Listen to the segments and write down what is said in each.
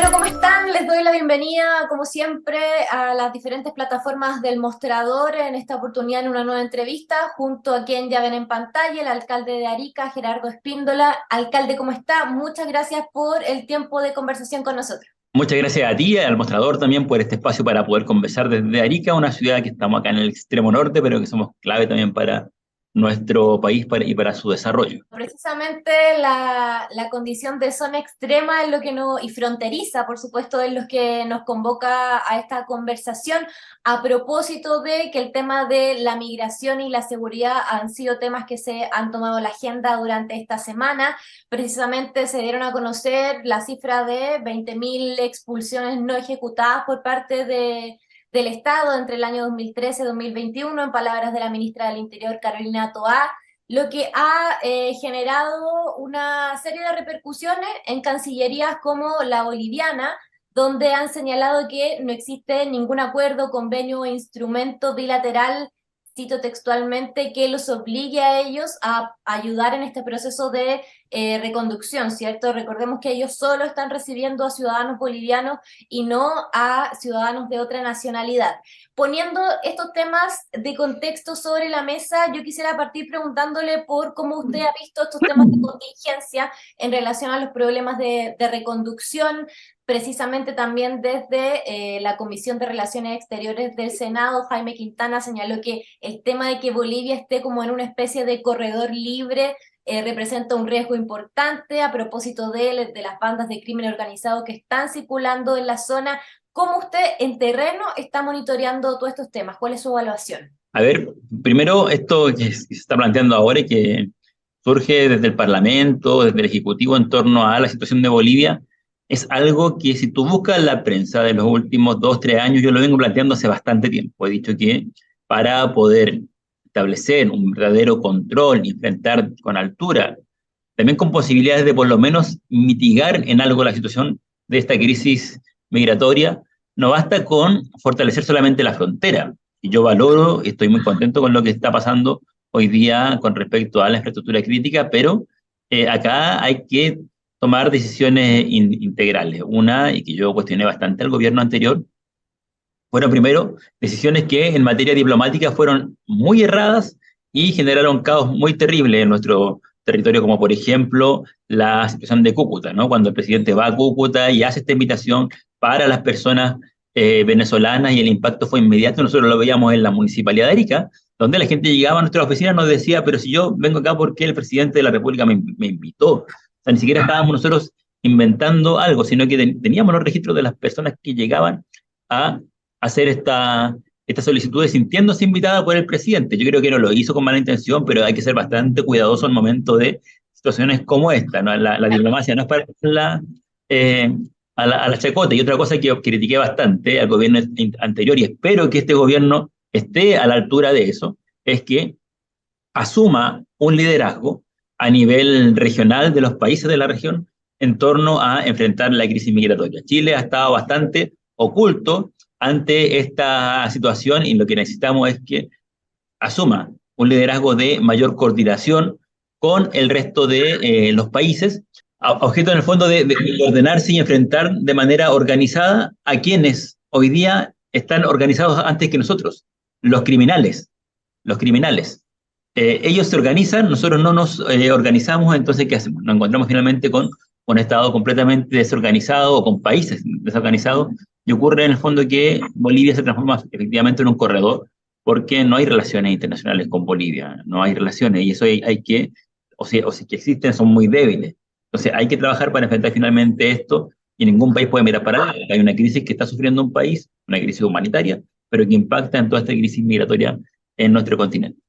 Bueno, ¿cómo están? Les doy la bienvenida, como siempre, a las diferentes plataformas del Mostrador, en esta oportunidad en una nueva entrevista, junto a quien ya ven en pantalla, el alcalde de Arica, Gerardo Espíndola. Alcalde, ¿cómo está? Muchas gracias por el tiempo de conversación con nosotros. Muchas gracias a ti y al mostrador también por este espacio para poder conversar desde Arica, una ciudad que estamos acá en el extremo norte, pero que somos clave también para nuestro país y para su desarrollo. Precisamente la condición de zona extrema es lo que nos, y fronteriza, por supuesto, es lo que nos convoca a esta conversación a propósito de que el tema de la migración y la seguridad han sido temas que se han tomado la agenda durante esta semana. Precisamente se dieron a conocer la cifra de 20.000 expulsiones no ejecutadas por parte del Estado entre el año 2013 y 2021, en palabras de la ministra del Interior, Carolina Toá, lo que ha generado una serie de repercusiones en cancillerías como la boliviana, donde han señalado que no existe ningún acuerdo, convenio o instrumento bilateral, cito textualmente, que los obligue a ellos a ayudar en este proceso de reconducción, ¿cierto? Recordemos que ellos solo están recibiendo a ciudadanos bolivianos y no a ciudadanos de otra nacionalidad. Poniendo estos temas de contexto sobre la mesa, yo quisiera partir preguntándole por cómo usted ha visto estos temas de contingencia en relación a los problemas de reconducción, precisamente también desde la Comisión de Relaciones Exteriores del Senado. Jaime Quintana señaló que el tema de que Bolivia esté como en una especie de corredor libre representa un riesgo importante a propósito de las bandas de crimen organizado que están circulando en la zona. ¿Cómo usted en terreno está monitoreando todos estos temas? ¿Cuál es su evaluación? A ver, primero esto que se está planteando ahora y que surge desde el Parlamento, desde el Ejecutivo en torno a la situación de Bolivia, es algo que si tú buscas la prensa de los últimos 2, 3 años, yo lo vengo planteando hace bastante tiempo. He dicho que para poder establecer un verdadero control y enfrentar con altura, también con posibilidades de por lo menos mitigar en algo la situación de esta crisis migratoria, no basta con fortalecer solamente la frontera. Y yo valoro y estoy muy contento con lo que está pasando hoy día con respecto a la infraestructura crítica, pero acá hay que tomar decisiones integrales. Una, y que yo cuestioné bastante al gobierno anterior, fueron primero decisiones que en materia diplomática fueron muy erradas y generaron caos muy terrible en nuestro territorio, como por ejemplo la situación de Cúcuta, ¿no? Cuando el presidente va a Cúcuta y hace esta invitación para las personas venezolanas y el impacto fue inmediato. Nosotros lo veíamos en la municipalidad de Arica, donde la gente llegaba a nuestra oficina y nos decía, pero si yo vengo acá porque el presidente de la República me invitó. O sea, ni siquiera estábamos nosotros inventando algo, sino que teníamos los registros de las personas que llegaban a hacer esta solicitud sintiéndose invitada por el presidente. Yo creo que no lo hizo con mala intención, pero hay que ser bastante cuidadoso al momento de situaciones como esta, ¿no? La diplomacia no es para eh, a la chacota. Y otra cosa que critiqué bastante al gobierno anterior, y espero que este gobierno esté a la altura de eso, es que asuma un liderazgo a nivel regional de los países de la región en torno a enfrentar la crisis migratoria. Chile ha estado bastante oculto ante esta situación y lo que necesitamos es que asuma un liderazgo de mayor coordinación con el resto de los países, objeto en el fondo de ordenarse y enfrentar de manera organizada a quienes hoy día están organizados antes que nosotros, los criminales, los criminales. Ellos se organizan, nosotros no nos organizamos, entonces ¿qué hacemos? Nos encontramos finalmente con un Estado completamente desorganizado o con países desorganizados y ocurre en el fondo que Bolivia se transforma efectivamente en un corredor porque no hay relaciones internacionales con Bolivia, no hay relaciones y eso hay que, o si que existen son muy débiles. Entonces hay que trabajar para enfrentar finalmente esto y ningún país puede mirar para adelante. Hay una crisis que está sufriendo un país, una crisis humanitaria, pero que impacta en toda esta crisis migratoria en nuestro continente.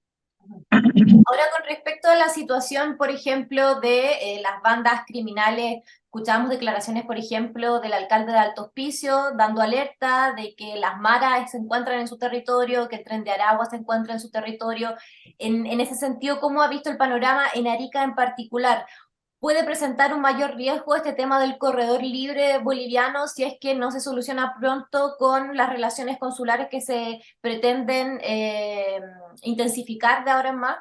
Ahora, con respecto a la situación, por ejemplo, de las bandas criminales, escuchamos declaraciones, por ejemplo, del alcalde de Alto Hospicio dando alerta de que las maras se encuentran en su territorio, que el Tren de Aragua se encuentra en su territorio. En ese sentido, ¿cómo ha visto el panorama en Arica en particular? ¿Puede presentar un mayor riesgo este tema del corredor libre boliviano si es que no se soluciona pronto con las relaciones consulares que se pretenden intensificar de ahora en más?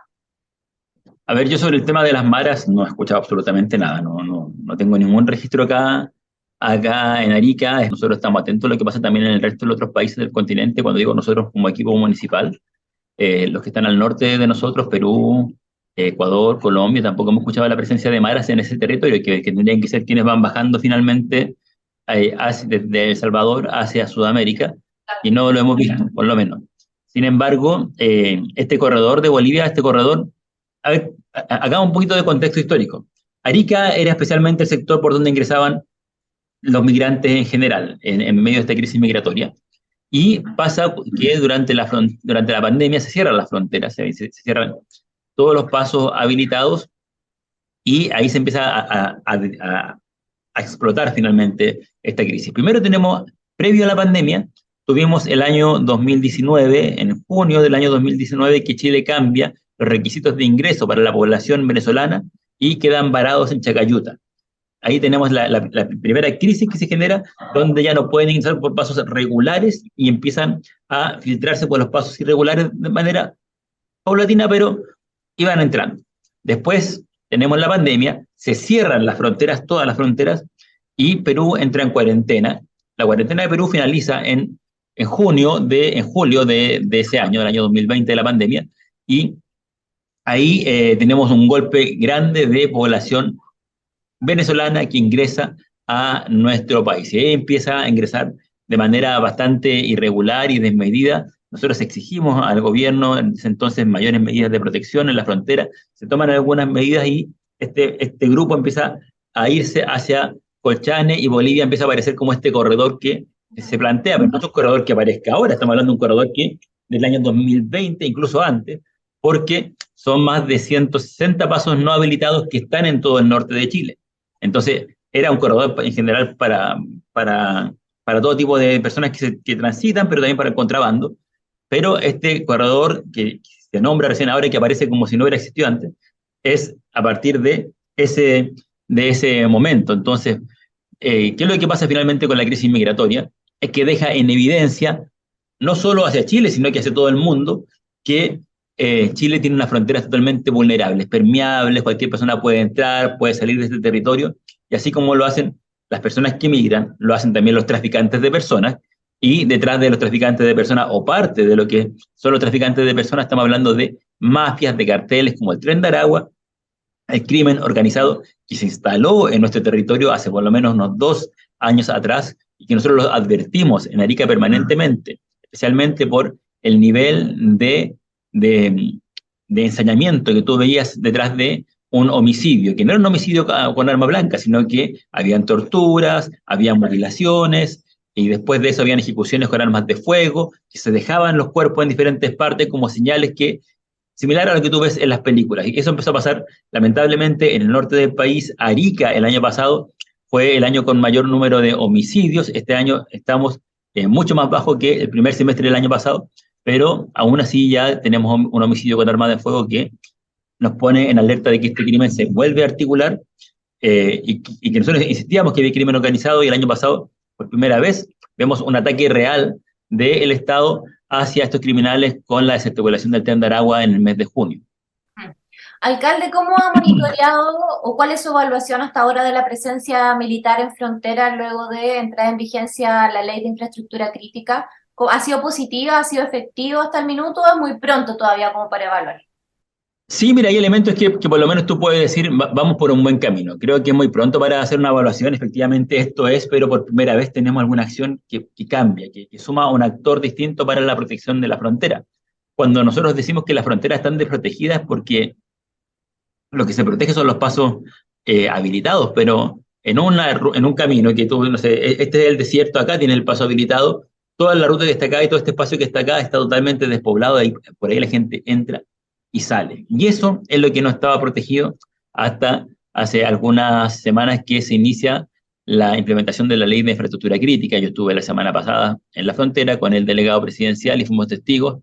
A ver, yo sobre el tema de las maras no he escuchado absolutamente nada, no tengo ningún registro acá acá en Arica. Nosotros estamos atentos a lo que pasa también en el resto de los otros países del continente. Cuando digo nosotros como equipo municipal, los que están al norte de nosotros, Perú, Ecuador, Colombia, tampoco hemos escuchado la presencia de maras en ese territorio, que tendrían que ser quienes van bajando finalmente desde El Salvador hacia Sudamérica, y no lo hemos visto, por lo menos. Sin embargo, este corredor de Bolivia, este corredor, a ver, acá un poquito de contexto histórico. Arica era especialmente el sector por donde ingresaban los migrantes en general, en medio de esta crisis migratoria. Y pasa que durante la pandemia se cierran las fronteras, se cierran todos los pasos habilitados, y ahí se empieza a explotar finalmente esta crisis. Primero tenemos, previo a la pandemia, tuvimos el año 2019, en junio del año 2019, que Chile cambia los requisitos de ingreso para la población venezolana y quedan varados en Chacayuta. Ahí tenemos la primera crisis que se genera, donde ya no pueden ingresar por pasos regulares y empiezan a filtrarse por los pasos irregulares de manera paulatina, pero iban entrando. Después tenemos la pandemia, se cierran las fronteras, todas las fronteras, y Perú entra en cuarentena. La cuarentena de Perú finaliza en julio de ese año, del año 2020 de la pandemia, y ahí tenemos un golpe grande de población venezolana que ingresa a nuestro país. Y ahí empieza a ingresar de manera bastante irregular y desmedida. Nosotros exigimos al gobierno en ese entonces mayores medidas de protección en la frontera, se toman algunas medidas y este grupo empieza a irse hacia Colchane, y Bolivia empieza a aparecer como este corredor que se plantea, pero no es un corredor que aparezca ahora, estamos hablando de un corredor que del año 2020, incluso antes, porque son más de 160 pasos no habilitados que están en todo el norte de Chile. Entonces, era un corredor en general para todo tipo de personas que transitan, pero también para el contrabando. Pero este corredor que se nombra recién ahora y que aparece como si no hubiera existido antes, es a partir de ese momento. Entonces, ¿qué es lo que pasa finalmente con la crisis migratoria? Es que deja en evidencia, no solo hacia Chile, sino que hacia todo el mundo, que Chile tiene unas fronteras totalmente vulnerables, permeables, cualquier persona puede entrar, puede salir de este territorio, y así como lo hacen las personas que migran, lo hacen también los traficantes de personas, y detrás de los traficantes de personas, o parte de lo que son los traficantes de personas, estamos hablando de mafias, de carteles como el Tren de Aragua, el crimen organizado que se instaló en nuestro territorio hace por lo menos unos 2 años atrás, y que nosotros lo advertimos en Arica permanentemente, especialmente por el nivel de ensañamiento que tú veías detrás de un homicidio, que no era un homicidio con arma blanca, sino que habían torturas, había mutilaciones, y después de eso habían ejecuciones con armas de fuego, que se dejaban los cuerpos en diferentes partes como señales similar a lo que tú ves en las películas. Y eso empezó a pasar, lamentablemente, en el norte del país. Arica, el año pasado, fue el año con mayor número de homicidios. Este año estamos mucho más bajo que el primer semestre del año pasado, pero aún así ya tenemos un homicidio con arma de fuego que nos pone en alerta de que este crimen se vuelve a articular, y que nosotros insistíamos que había crimen organizado, y el año pasado, por primera vez, vemos un ataque real del Estado hacia estos criminales con la desarticulación del Tren de Aragua en el mes de junio. Alcalde, ¿cómo ha monitoreado o cuál es su evaluación hasta ahora de la presencia militar en frontera luego de entrar en vigencia la ley de infraestructura crítica? ¿Ha sido positiva? ¿Ha sido efectivo hasta el minuto? ¿O es muy pronto todavía como para evaluar? Sí, mira, hay elementos que por lo menos tú puedes decir, vamos por un buen camino. Creo que es muy pronto para hacer una evaluación, efectivamente esto es, pero por primera vez tenemos alguna acción que cambia, que suma un actor distinto para la protección de la frontera. Cuando nosotros decimos que las fronteras están desprotegidas, porque lo que se protege son los pasos habilitados, pero en un camino que tú, no sé, este es el desierto acá, tiene el paso habilitado, toda la ruta que está acá y todo este espacio que está acá está totalmente despoblado, y por ahí la gente entra y sale. Y eso es lo que no estaba protegido hasta hace algunas semanas que se inicia la implementación de la ley de infraestructura crítica. Yo estuve la semana pasada en la frontera con el delegado presidencial y fuimos testigos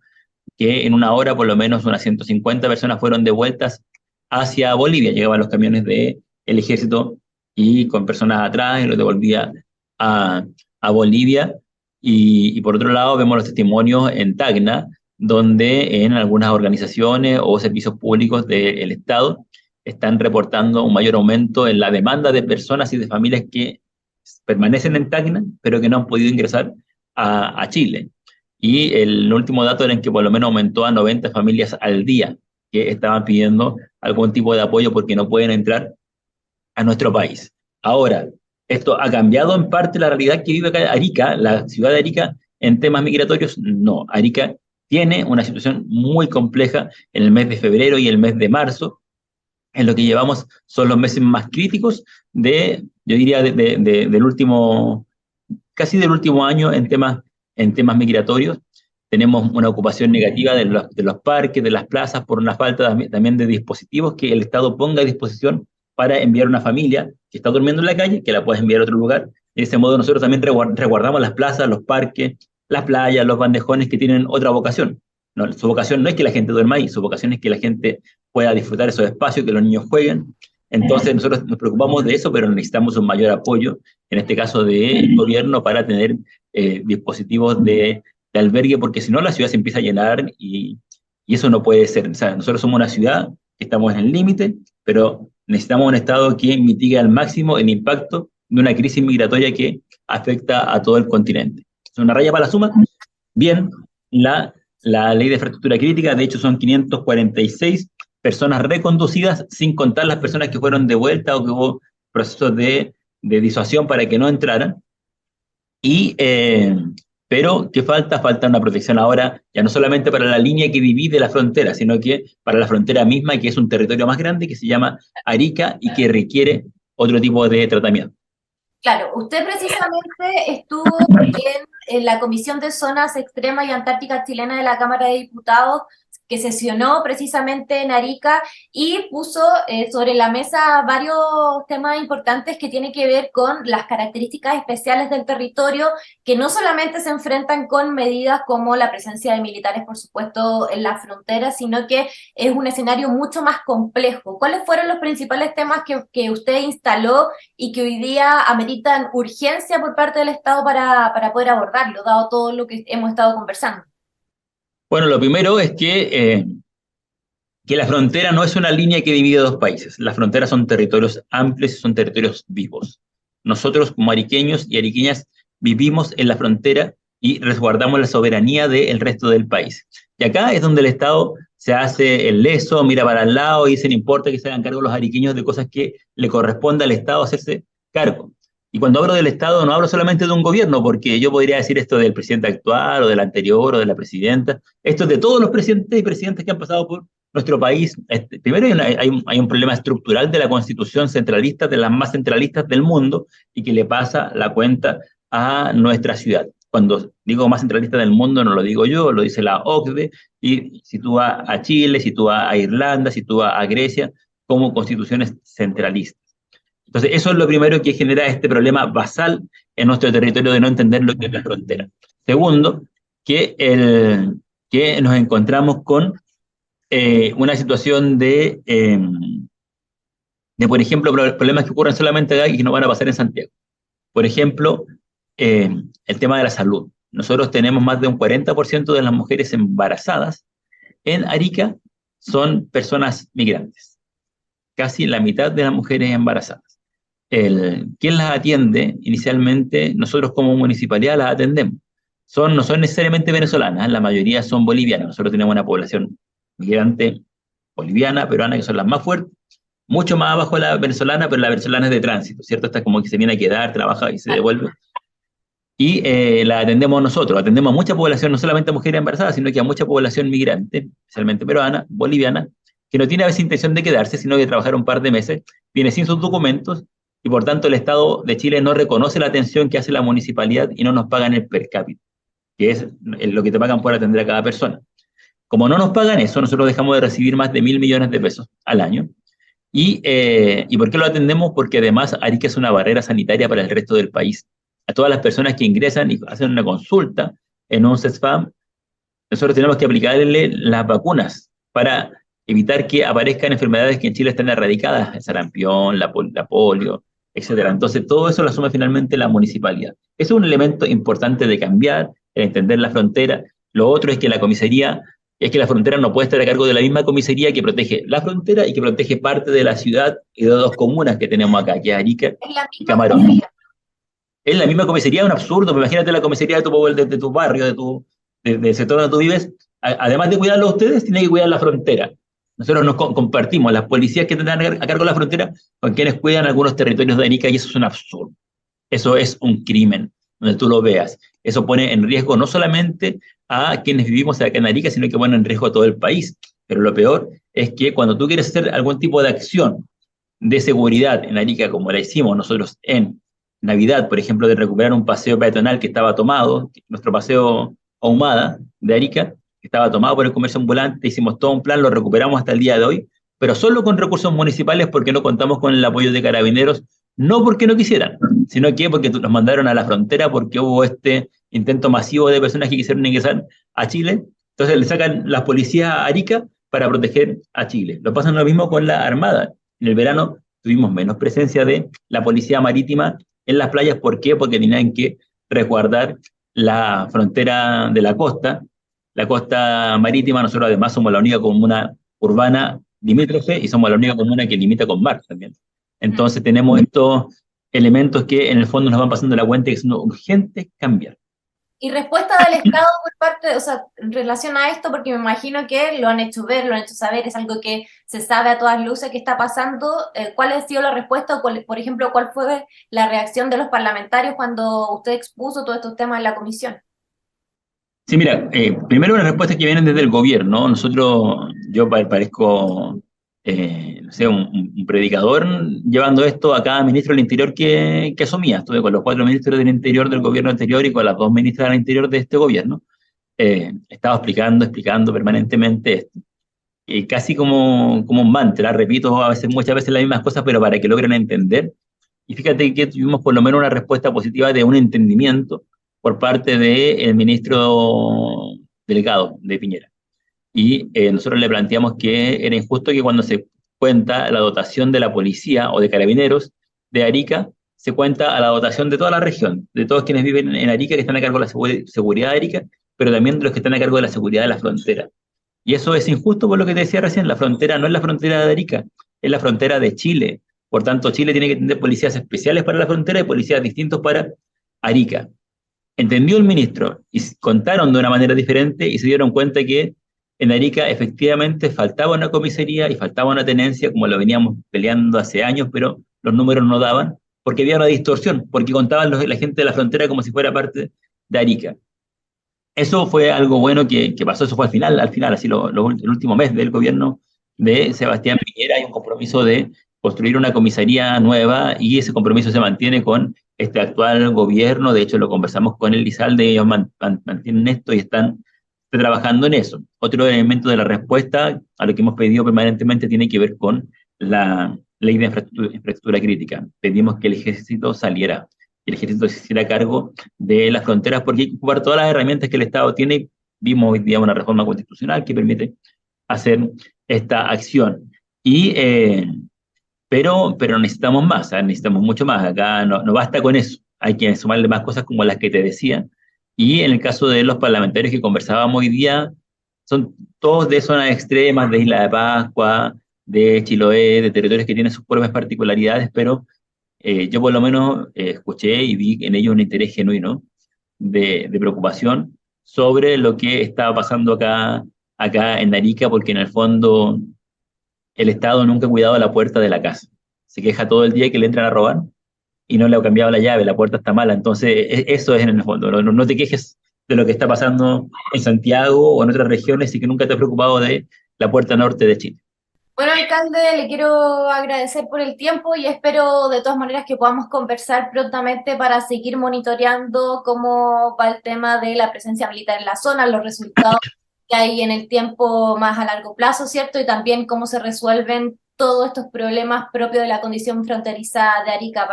que en una hora por lo menos unas 150 personas fueron devueltas hacia Bolivia. Llegaban los camiones del ejército y con personas atrás y los devolvía a Bolivia. Y por otro lado vemos los testimonios en Tacna, donde en algunas organizaciones o servicios públicos del Estado están reportando un mayor aumento en la demanda de personas y de familias que permanecen en Tacna, pero que no han podido ingresar a Chile. Y el último dato era en que por lo menos aumentó a 90 familias al día que estaban pidiendo algún tipo de apoyo porque no pueden entrar a nuestro país. Ahora, ¿esto ha cambiado en parte la realidad que vive acá Arica, la ciudad de Arica, en temas migratorios? No, Arica tiene una situación muy compleja en el mes de febrero y el mes de marzo. En lo que llevamos son los meses más críticos yo diría, del último, casi del último año en temas migratorios. Tenemos una ocupación negativa de los parques, de las plazas, por una falta también de dispositivos que el Estado ponga a disposición para enviar a una familia que está durmiendo en la calle, que la puedes enviar a otro lugar. De ese modo nosotros también resguardamos las plazas, los parques, las playas, los bandejones que tienen otra vocación. No, su vocación no es que la gente duerma ahí, su vocación es que la gente pueda disfrutar esos espacios, que los niños jueguen. Entonces nosotros nos preocupamos de eso, pero necesitamos un mayor apoyo, en este caso del gobierno, para tener dispositivos de albergue, porque si no la ciudad se empieza a llenar y eso no puede ser. O sea, nosotros somos una ciudad que estamos en el límite, pero necesitamos un Estado que mitigue al máximo el impacto de una crisis migratoria que afecta a todo el continente. Es una raya para la suma. Bien, la ley de infraestructura crítica, de hecho son 546 personas reconducidas, sin contar las personas que fueron de vuelta o que hubo procesos de disuasión para que no entraran. Pero, ¿qué falta? Falta una protección ahora, ya no solamente para la línea que divide la frontera, sino que para la frontera misma, que es un territorio más grande, que se llama Arica y que requiere otro tipo de tratamiento. Claro, usted precisamente estuvo en la Comisión de Zonas Extremas y Antárticas Chilena de la Cámara de Diputados, que sesionó precisamente en Arica y puso sobre la mesa varios temas importantes que tienen que ver con las características especiales del territorio, que no solamente se enfrentan con medidas como la presencia de militares, por supuesto, en la frontera, sino que es un escenario mucho más complejo. ¿Cuáles fueron los principales temas que usted instaló y que hoy día ameritan urgencia por parte del Estado para poder abordarlo, dado todo lo que hemos estado conversando? Bueno, lo primero es que la frontera no es una línea que divide dos países. Las fronteras son territorios amplios y son territorios vivos. Nosotros, como ariqueños y ariqueñas, vivimos en la frontera y resguardamos la soberanía del resto del país. Y acá es donde el Estado se hace el leso, mira para el lado y dice, no importa que se hagan cargo los ariqueños de cosas que le corresponde al Estado hacerse cargo. Y cuando hablo del Estado no hablo solamente de un gobierno, porque yo podría decir esto del presidente actual o del anterior o de la presidenta. Esto es de todos los presidentes y presidentes que han pasado por nuestro país. Primero hay un problema estructural de la constitución centralista, de las más centralistas del mundo, y que le pasa la cuenta a nuestra ciudad. Cuando digo más centralista del mundo, no lo digo yo, lo dice la OCDE, y sitúa a Chile, sitúa a Irlanda, sitúa a Grecia como constituciones centralistas. Entonces, eso es lo primero que genera este problema basal en nuestro territorio de no entender lo que es la frontera. Segundo, que nos encontramos con una situación por ejemplo, problemas que ocurren solamente acá y que no van a pasar en Santiago. Por ejemplo, el tema de la salud. Nosotros tenemos más de un 40% de las mujeres embarazadas en Arica son personas migrantes. Casi la mitad de las mujeres embarazadas. ¿Quién las atiende? Inicialmente, nosotros como municipalidad las atendemos. No son necesariamente venezolanas, la mayoría son bolivianas. Nosotros tenemos una población migrante boliviana, peruana, que son las más fuertes, mucho más abajo de la venezolana, pero la venezolana es de tránsito, ¿cierto? Esta es como que se viene a quedar, trabaja y se devuelve. Y la atendemos nosotros, atendemos a mucha población, no solamente a mujeres embarazadas, sino que a mucha población migrante, especialmente peruana, boliviana, que no tiene a veces intención de quedarse, sino de trabajar un par de meses, viene sin sus documentos, y por tanto el Estado de Chile no reconoce la atención que hace la municipalidad y no nos pagan el per cápita, que es lo que te pagan por atender a cada persona. Como no nos pagan eso, nosotros dejamos de recibir más de 1.000 millones de pesos al año. ¿Y por qué lo atendemos? Porque además Arica es una barrera sanitaria para el resto del país. A todas las personas que ingresan y hacen una consulta en un CESFAM, nosotros tenemos que aplicarle las vacunas para evitar que aparezcan enfermedades que en Chile están erradicadas, el sarampión, la polio, etcétera. Entonces, todo eso lo asume finalmente la municipalidad. Es un elemento importante de cambiar, el entender la frontera. Lo otro es que la frontera no puede estar a cargo de la misma comisaría que protege la frontera y que protege parte de la ciudad y de dos comunas que tenemos acá, que es Arica y Camarón. Es la misma comisaría, es un absurdo. Imagínate la comisaría de tu barrio, del sector donde tú vives. Además de cuidarlo a ustedes, tiene que cuidar la frontera. Nosotros nos compartimos, las policías que tendrán a cargo de la frontera con quienes cuidan algunos territorios de Arica, y eso es un absurdo. Eso es un crimen, donde tú lo veas. Eso pone en riesgo no solamente a quienes vivimos acá en Arica, sino que pone en riesgo a todo el país. Pero lo peor es que cuando tú quieres hacer algún tipo de acción de seguridad en Arica, como la hicimos nosotros en Navidad, por ejemplo, de recuperar un paseo peatonal que estaba tomado, nuestro paseo Ahumada de Arica, que estaba tomado por el comercio ambulante, hicimos todo un plan, lo recuperamos hasta el día de hoy, pero solo con recursos municipales porque no contamos con el apoyo de carabineros, no porque no quisieran, sino que porque nos mandaron a la frontera porque hubo este intento masivo de personas que quisieron ingresar a Chile, entonces le sacan las policías a Arica para proteger a Chile. Lo pasan lo mismo con la Armada. En el verano tuvimos menos presencia de la policía marítima en las playas. ¿Por qué? Porque tenían que resguardar la frontera de la costa marítima. Nosotros además somos la única comuna urbana limítrofe y somos la única comuna que limita con mar también. Entonces tenemos estos elementos que en el fondo nos van pasando la cuenta y que es urgente cambiar. Y respuesta del Estado por parte, o sea, en relación a esto, porque me imagino que lo han hecho ver, lo han hecho saber, es algo que se sabe a todas luces que está pasando. ¿Cuál ha sido la respuesta? O por ejemplo, ¿cuál fue la reacción de los parlamentarios cuando usted expuso todos estos temas en la comisión? Sí, mira, primero una respuesta que vienen desde el gobierno. Yo parezco, no sé, un predicador llevando esto a cada ministro del Interior que asumía. Estuve con los 4 ministros del Interior del gobierno anterior y con las 2 ministras del Interior de este gobierno. Estaba explicando permanentemente esto. Y casi como un mantra, repito muchas veces las mismas cosas, pero para que logren entender. Y fíjate que tuvimos por lo menos una respuesta positiva de un entendimiento por parte del ministro delegado de Piñera. Y nosotros le planteamos que era injusto que cuando se cuenta la dotación de la policía o de carabineros de Arica, se cuenta a la dotación de toda la región, de todos quienes viven en Arica, que están a cargo de la seguridad de Arica, pero también de los que están a cargo de la seguridad de la frontera. Y eso es injusto por lo que te decía recién, la frontera no es la frontera de Arica, es la frontera de Chile. Por tanto, Chile tiene que tener policías especiales para la frontera y policías distintos para Arica. Entendió el ministro y contaron de una manera diferente y se dieron cuenta que en Arica efectivamente faltaba una comisaría y faltaba una tenencia, como lo veníamos peleando hace años, pero los números no daban, porque había una distorsión, porque contaban la gente de la frontera como si fuera parte de Arica. Eso fue algo bueno que pasó, eso fue al final, así el último mes del gobierno de Sebastián Piñera. Hay un compromiso de construir una comisaría nueva y ese compromiso se mantiene con este actual gobierno. De hecho, lo conversamos con el Lizalde, ellos mantienen esto y están trabajando en eso. Otro elemento de la respuesta a lo que hemos pedido permanentemente tiene que ver con la ley de infraestructura crítica. Pedimos que el ejército saliera, que el ejército se hiciera cargo de las fronteras, porque hay que ocupar todas las herramientas que el Estado tiene. Vimos hoy día una reforma constitucional que permite hacer esta acción. Pero necesitamos más, ¿sabes? Necesitamos mucho más. Acá no basta con eso. Hay que sumarle más cosas como las que te decía. Y en el caso de los parlamentarios que conversábamos hoy día, son todos de zonas extremas, de Isla de Pascua, de Chiloé, de territorios que tienen sus propias particularidades, pero yo por lo menos escuché y vi en ellos un interés genuino de preocupación sobre lo que estaba pasando acá en Arica, porque en el fondo el Estado nunca ha cuidado la puerta de la casa. Se queja todo el día que le entran a robar y no le ha cambiado la llave, la puerta está mala. Entonces, eso es en el fondo. No te quejes de lo que está pasando en Santiago o en otras regiones y que nunca te has preocupado de la puerta norte de Chile. Bueno, alcalde, le quiero agradecer por el tiempo y espero de todas maneras que podamos conversar prontamente para seguir monitoreando cómo va el tema de la presencia militar en la zona, los resultados que hay en el tiempo más a largo plazo, ¿cierto? Y también cómo se resuelven todos estos problemas propios de la condición fronteriza de Arica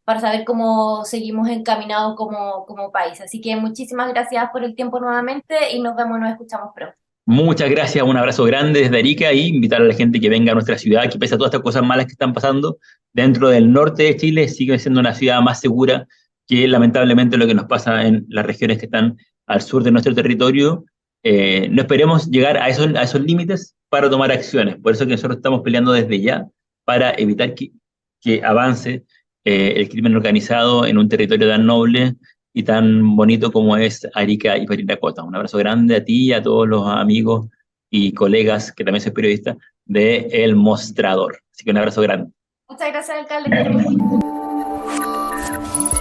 para saber cómo seguimos encaminados como país. Así que muchísimas gracias por el tiempo nuevamente y nos vemos, nos escuchamos pronto. Muchas gracias, un abrazo grande desde Arica y invitar a la gente que venga a nuestra ciudad, que pese a todas estas cosas malas que están pasando, dentro del norte de Chile sigue siendo una ciudad más segura que lamentablemente lo que nos pasa en las regiones que están al sur de nuestro territorio. No esperemos llegar a esos límites para tomar acciones, por eso que nosotros estamos peleando desde ya para evitar que avance el crimen organizado en un territorio tan noble y tan bonito como es Arica y Parinacota. Un abrazo grande a ti y a todos los amigos y colegas, que también soy periodista, de El Mostrador. Así que un abrazo grande. Muchas gracias, alcalde. Que esté muy bien.